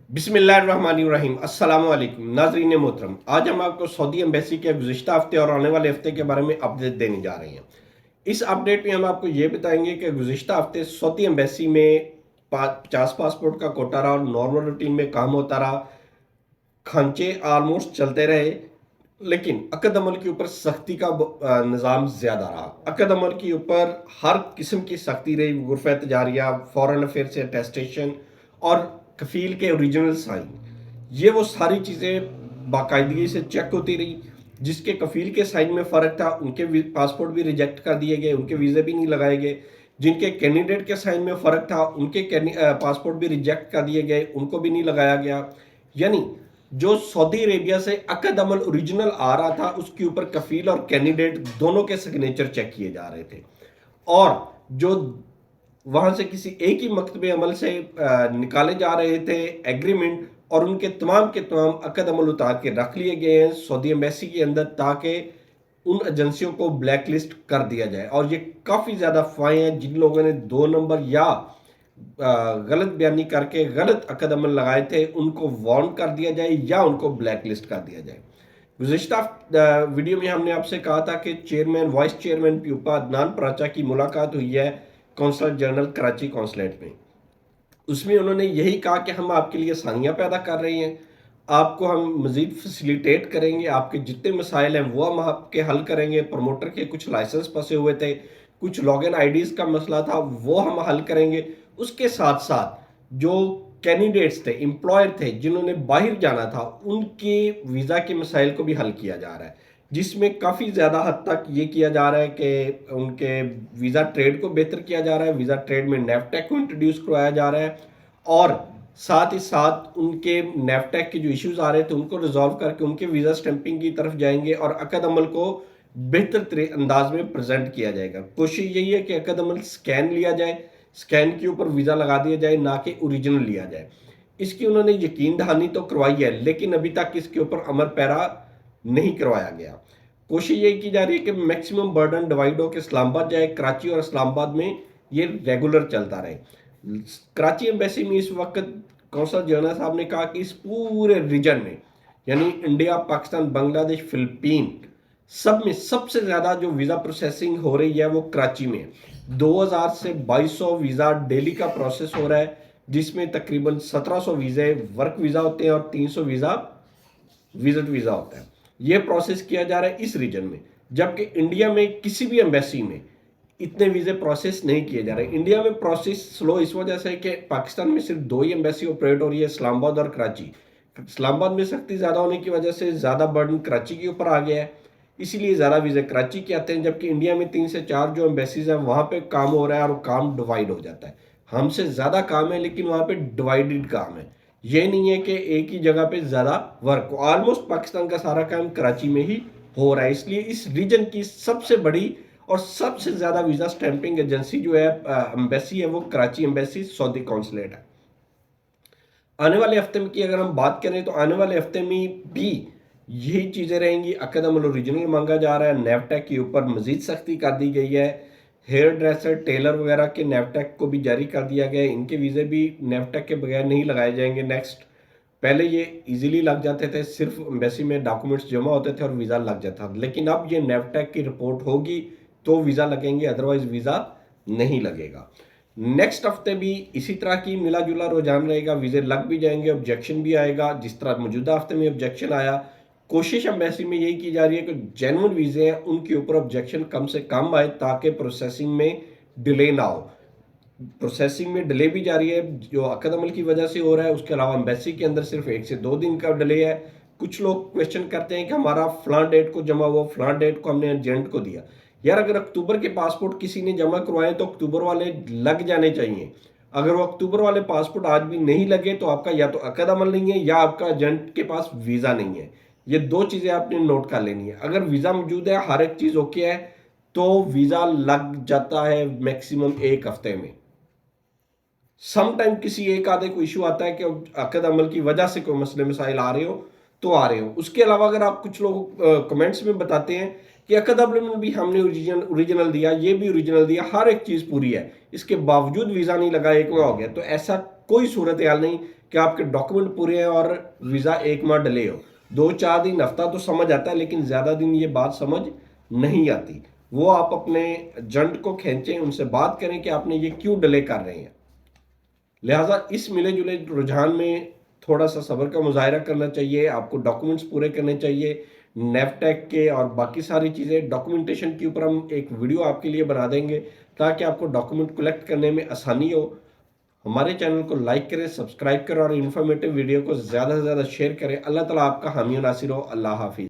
बिस्मिल्लाहिर्रहमानिर्रहीम अस्सलाम वालेकुम नाज़रीन मोहतरम। आज हम आपको सऊदी एम्बेसी के गुज़िश्ता हफ्ते और आने वाले हफ्ते के बारे में अपडेट देने जा रहे हैं। इस अपडेट में हम आपको ये बताएंगे कि गुज़िश्ता हफ्ते सऊदी एम्बेसी में 50 पासपोर्ट का कोटा रहा और नॉर्मल रूटीन में काम होता रहा। खर्चे ऑलमोस्ट चलते रहे, लेकिन अकद अमल के ऊपर सख्ती का निज़ाम ज़्यादा रहा। अकद अमल के ऊपर हर किस्म की सख्ती रही। गुरफ़ा तजारिया, फ़ॉरेन अफेयर से अटेस्टेशन और कफ़ील के ओरिजिनल साइन, ये वो सारी चीज़ें बाकायदगी से चेक होती रही। जिसके कफ़ील के साइन में फ़र्क था उनके पासपोर्ट भी रिजेक्ट कर दिए गए, उनके वीज़े भी नहीं लगाए गए। जिनके कैंडिडेट के साइन में फ़र्क था उनके पासपोर्ट भी रिजेक्ट कर दिए गए, उनको भी नहीं लगाया गया। यानी जो सऊदी अरेबिया से अकद अमल ओरिजिनल आ रहा था उसके ऊपर कफील और कैंडिडेट दोनों के सिग्नेचर चेक किए जा रहे थे। और जो वहां से किसी एक ही मकतबे अमल से निकाले जा रहे थे एग्रीमेंट, और उनके तमाम के तमाम अकद अमल उतार के रख लिए गए हैं सऊदी एम्बेसी के अंदर, ताकि उन एजेंसियों को ब्लैक लिस्ट कर दिया जाए। और ये काफ़ी ज़्यादा अफवाहें हैं, जिन लोगों ने 2 नंबर या गलत बयानी करके गलत अकद अमल लगाए थे उनको वार्न कर दिया जाए या उनको ब्लैक लिस्ट कर दिया जाए। गुज़िश्ता वीडियो में हमने आपसे कहा था कि chairman vice chairman pupa Adnan Paracha की मुलाकात हुई है कौंसल जनरल कराची कौंसलेट में। उसमें उन्होंने यही कहा कि हम आपके लिए आसानियाँ पैदा कर रहे हैं, आपको हम मज़ीद फैसिलिटेट करेंगे, आपके जितने मसाइल हैं वो हम आपके हल करेंगे। प्रमोटर के कुछ लाइसेंस फंसे हुए थे, कुछ लॉगिन आईडीज़ का मसला था, वो हम हल करेंगे। उसके साथ साथ जो कैंडिडेट्स थे, एम्प्लॉयर थे जिन्होंने बाहर जाना था, उनके वीज़ा के मसाइल को भी हल किया जा रहा है, जिसमें काफ़ी ज़्यादा हद तक ये किया जा रहा है कि उनके वीज़ा ट्रेड को बेहतर किया जा रहा है। वीज़ा ट्रेड में नेफ्टेक को इंट्रोड्यूस करवाया जा रहा है, और साथ ही साथ उनके नेफ्टेक के जो इश्यूज आ रहे थे उनको रिजॉल्व करके उनके वीज़ा स्टैंपिंग की तरफ जाएंगे और अकद अमल को बेहतर अंदाज में प्रेजेंट किया जाएगा। कोशिश यही है कि अकद अमल स्कैन लिया जाए, स्कैन के ऊपर वीज़ा लगा दिया जाए, ना कि ओरिजिनल लिया जाए। इसकी उन्होंने यकीन दहानी तो करवाई है, लेकिन अभी तक इसके ऊपर अमल पैरा नहीं करवाया गया। कोशिश यही की जा रही है कि मैक्सिमम बर्डन डिवाइड हो के इस्लामाबाद जाए, कराची और इस्लामाबाद में ये रेगुलर चलता रहे। कराची एम्बेसी में इस वक्त कौंसल जनरल साहब ने कहा कि इस पूरे रीजन में, यानी इंडिया, पाकिस्तान, बांग्लादेश, फिलिपीन, सब में सबसे ज़्यादा जो वीज़ा प्रोसेसिंग हो रही है वो कराची में है। 2000 से 2200 वीज़ा डेली का प्रोसेस हो रहा है, जिसमें तकरीबन 1700 वीज़े वर्क वीज़ा होते हैं और 300 वीज़ा विजिट वीज़ा होता है। ये प्रोसेस किया जा रहा है इस रीजन में, जबकि इंडिया में किसी भी एम्बेसी में इतने वीज़े प्रोसेस नहीं किए जा रहे। इंडिया में प्रोसेस स्लो इस वजह से कि पाकिस्तान में सिर्फ 2 ही एम्बेसी ऑपरेट हो रही है, इस्लामाबाद और कराची। इस्लामाबाद में सख्ती ज़्यादा होने की वजह से ज़्यादा बर्डन कराची के ऊपर आ गया है, इसीलिए ज़्यादा वीज़े कराची के आते हैं। जबकि इंडिया में 3 से 4 जो एम्बेसीज हैं वहाँ पे काम हो रहा है और काम डिवाइड हो जाता है। हमसे ज़्यादा काम है, लेकिन वहाँ पे डिवाइडेड काम है। ये नहीं है कि एक ही जगह पे ज़्यादा वर्क। ऑलमोस्ट पाकिस्तान का सारा काम कराची में ही हो रहा है, इसलिए इस रीजन की सबसे बड़ी और सबसे ज़्यादा वीज़ा स्टैंपिंग एजेंसी जो है, एम्बेसी है, वो कराची एम्बेसी सऊदी कौंसलेट है। आने वाले हफ्ते में की अगर हम बात करें तो आने वाले हफ्ते में भी यही चीज़ें रहेंगी। अकद अमल ओरिजिनल मांगा जा रहा है, नेफ्टेक के ऊपर मजीद सख्ती कर दी गई है। हेयर ड्रेसर, टेलर वगैरह के नेफ्टेक को भी जारी कर दिया गया है, इनके वीज़े भी नेफ्टेक के बगैर नहीं लगाए जाएंगे नेक्स्ट। पहले ये इजीली लग जाते थे, सिर्फ एम्बेसी में डॉक्यूमेंट्स जमा होते थे और वीज़ा लग जाता था, लेकिन अब ये नेफ्टेक की रिपोर्ट होगी तो वीज़ा लगेंगे, अदरवाइज वीज़ा नहीं लगेगा। नेक्स्ट हफ्ते भी इसी तरह की मिला जुला रुझान रहेगा, वीज़े लग भी जाएंगे, ऑब्जेक्शन भी आएगा, जिस तरह मौजूदा हफ्ते में ऑब्जेक्शन आया। कोशिश एम्बेसी में यही की जा रही है कि जेन्युइन वीज़े हैं उनके ऊपर ऑब्जेक्शन कम से कम आए, ताकि प्रोसेसिंग में डिले ना हो। प्रोसेसिंग में डिले भी जारी है जो अकद अमल की वजह से हो रहा है। उसके अलावा एम्बेसी के अंदर सिर्फ 1 से 2 दिन का डिले है। कुछ लोग क्वेश्चन करते हैं कि हमारा फलां डेट को जमा हुआ, फलां डेट को हमने एजेंट को दिया। यार, अगर अक्टूबर के पासपोर्ट किसी ने जमा करवाए तो अक्टूबर वाले लग जाने चाहिए। अगर वो अक्टूबर वाले पासपोर्ट आज भी नहीं लगे तो आपका या तो अकद अमल नहीं है या आपका एजेंट के पास वीज़ा नहीं है। ये 2 चीज़ें आपने नोट कर लेनी है। अगर वीज़ा मौजूद है, हर एक चीज़ ओके है, तो वीज़ा लग जाता है मैक्सिमम 1 हफ्ते में। सम टाइम किसी एक आधे को इशू आता है कि अकद अमल की वजह से कोई मसले मसाइल आ रहे हो तो आ रहे हो। उसके अलावा अगर आप कुछ लोग कमेंट्स में बताते हैं कि अकद अमल में भी हमने ओरिजिनल दिया, ये भी ओरिजिनल दिया, हर एक चीज़ पूरी है, इसके बावजूद वीज़ा नहीं लगा, एक में हो गया, तो ऐसा कोई सूरत हाल नहीं। कि आपके डॉक्यूमेंट पूरे हैं और वीज़ा 1 माह डिले हो। 2-4 दिन, हफ्ता तो समझ आता है, लेकिन ज़्यादा दिन ये बात समझ नहीं आती। वो आप अपने एजेंट को खींचें, उनसे बात करें कि आपने ये क्यों डिले कर रहे हैं। लिहाजा इस मिले जुले रुझान में थोड़ा सा सब्र का मुजाहरा करना चाहिए। आपको डॉक्यूमेंट्स पूरे करने चाहिए, नेफटेक के और बाकी सारी चीज़ें। डॉक्यूमेंटेशन के ऊपर हम एक वीडियो आपके लिए बना देंगे ताकि आपको डॉक्यूमेंट कलेक्ट करने में आसानी हो। हमारे चैनल को लाइक करें, सब्सक्राइब करें और इन्फॉर्मेटिव वीडियो को ज़्यादा से ज़्यादा शेयर करें। अल्लाह ताला आपका हामी और नासिर हो। अल्लाह हाफिज़।